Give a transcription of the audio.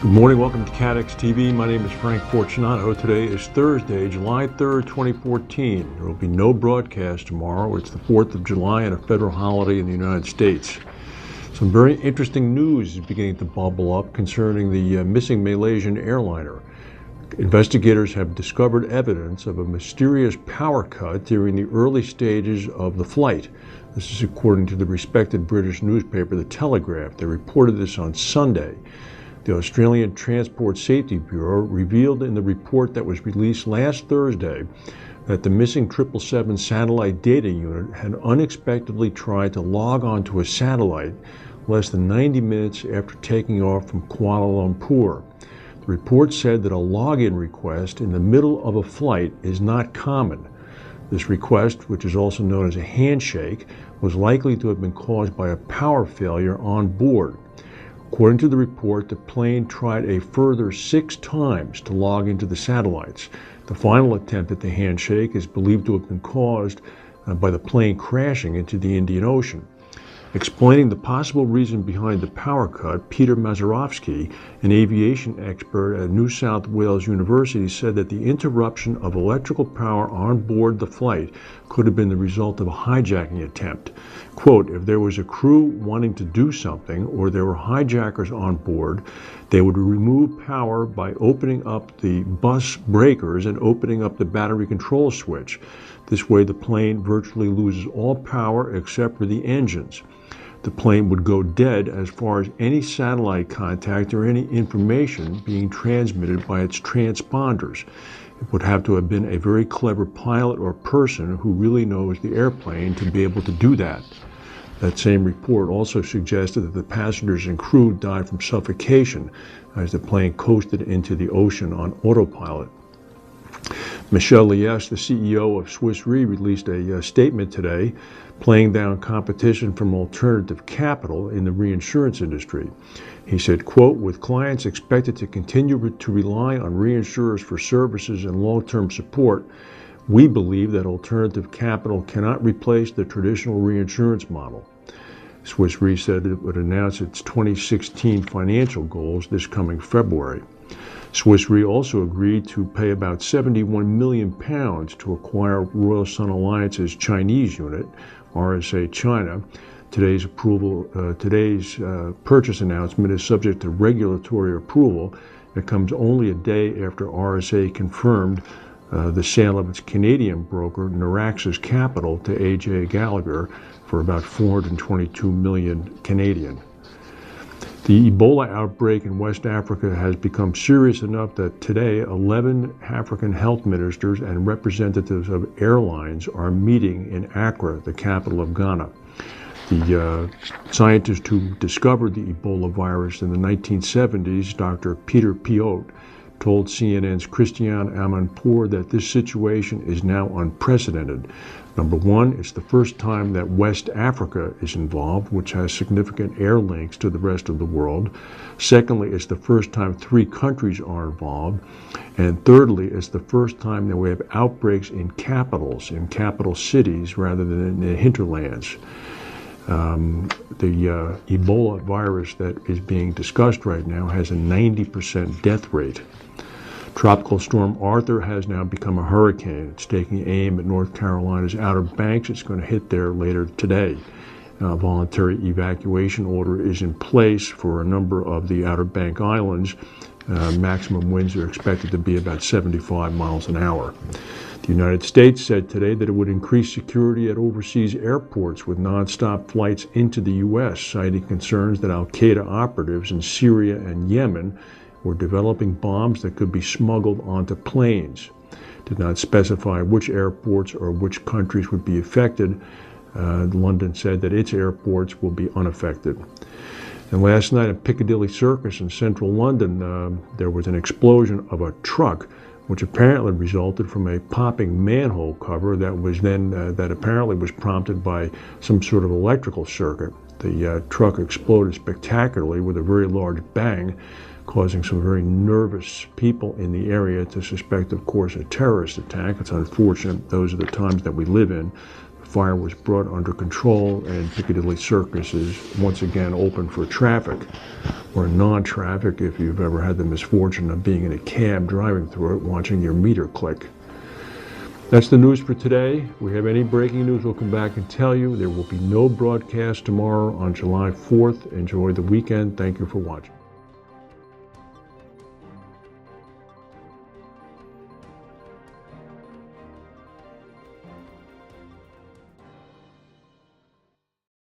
Good morning, welcome to CATEX TV. My name is Frank Fortunato. Today is Thursday, July 3rd, 2014. There will be no broadcast tomorrow. It's the 4th of July and a federal holiday in the United States. Some very interesting news is beginning to bubble up concerning the missing Malaysian airliner. Investigators have discovered evidence of a mysterious power cut during the early stages of the flight. This is according to the respected British newspaper, The Telegraph. They reported this on Sunday. The Australian Transport Safety Bureau revealed in the report that was released last Thursday that the missing 777 satellite data unit had unexpectedly tried to log onto a satellite less than 90 minutes after taking off from Kuala Lumpur. The report said that a login request in the middle of a flight is not common. This request, which is also known as a handshake, was likely to have been caused by a power failure on board. According to the report, the plane tried a further 6 times to log into the satellites. The final attempt at the handshake is believed to have been caused by the plane crashing into the Indian Ocean. Explaining the possible reason behind the power cut, Peter Mazerovsky, an aviation expert at New South Wales University, said that the interruption of electrical power on board the flight could have been the result of a hijacking attempt. Quote, if there was a crew wanting to do something or there were hijackers on board, they would remove power by opening up the bus breakers and opening up the battery control switch. This way the plane virtually loses all power except for the engines. The plane would go dead as far as any satellite contact or any information being transmitted by its transponders. It would have to have been a very clever pilot or person who really knows the airplane to be able to do that. That same report also suggested that the passengers and crew died from suffocation as the plane coasted into the ocean on autopilot. Michel Lies, the CEO of Swiss Re, released a statement today playing down competition from alternative capital in the reinsurance industry. He said, quote, with clients expected to continue to rely on reinsurers for services and long-term support, we believe that alternative capital cannot replace the traditional reinsurance model. Swiss Re said it would announce its 2016 financial goals this coming February. Swiss Re also agreed to pay about £71 million to acquire Royal Sun Alliance's Chinese unit, RSA China. Today's purchase announcement is subject to regulatory approval. It comes only a day after RSA confirmed the sale of its Canadian broker, Noraxis Capital, to AJ Gallagher for about 422 million Canadian. The Ebola outbreak in West Africa has become serious enough that today 11 African health ministers and representatives of airlines are meeting in Accra, the capital of Ghana. The scientist who discovered the Ebola virus in the 1970s, Dr. Peter Piot, told CNN's Christiane Amanpour that this situation is now unprecedented. Number one, it's the first time that West Africa is involved, which has significant air links to the rest of the world. Secondly, it's the first time 3 countries are involved. And thirdly, it's the first time that we have outbreaks in capitals, in capital cities, rather than in the hinterlands. The Ebola virus that is being discussed right now has a 90% death rate. Tropical storm Arthur has now become a hurricane. It's taking aim at North Carolina's Outer Banks. It's going to hit there later today. A voluntary evacuation order is in place for a number of the Outer Bank islands. Maximum winds are expected to be about 75 miles an hour. The United States said today that it would increase security at overseas airports with nonstop flights into the U.S., citing concerns that Al-Qaeda operatives in Syria and Yemen were developing bombs that could be smuggled onto planes. Did not specify which airports or which countries would be affected. London said that its airports will be unaffected. And last night at Piccadilly Circus in central London, there was an explosion of a truck, which apparently resulted from a popping manhole cover that was then that apparently was prompted by some sort of electrical circuit. The truck exploded spectacularly with a very large bang, causing some very nervous people in the area to suspect, of course, a terrorist attack. It's unfortunate. Those are the times that we live in. The fire was brought under control, and Piccadilly Circus is once again open for traffic. or non-traffic if you've ever had the misfortune of being in a cab driving through it, watching your meter click. That's the news for today. If we have any breaking news, we'll come back and tell you. There will be no broadcast tomorrow on July 4th. Enjoy the weekend. Thank you for watching.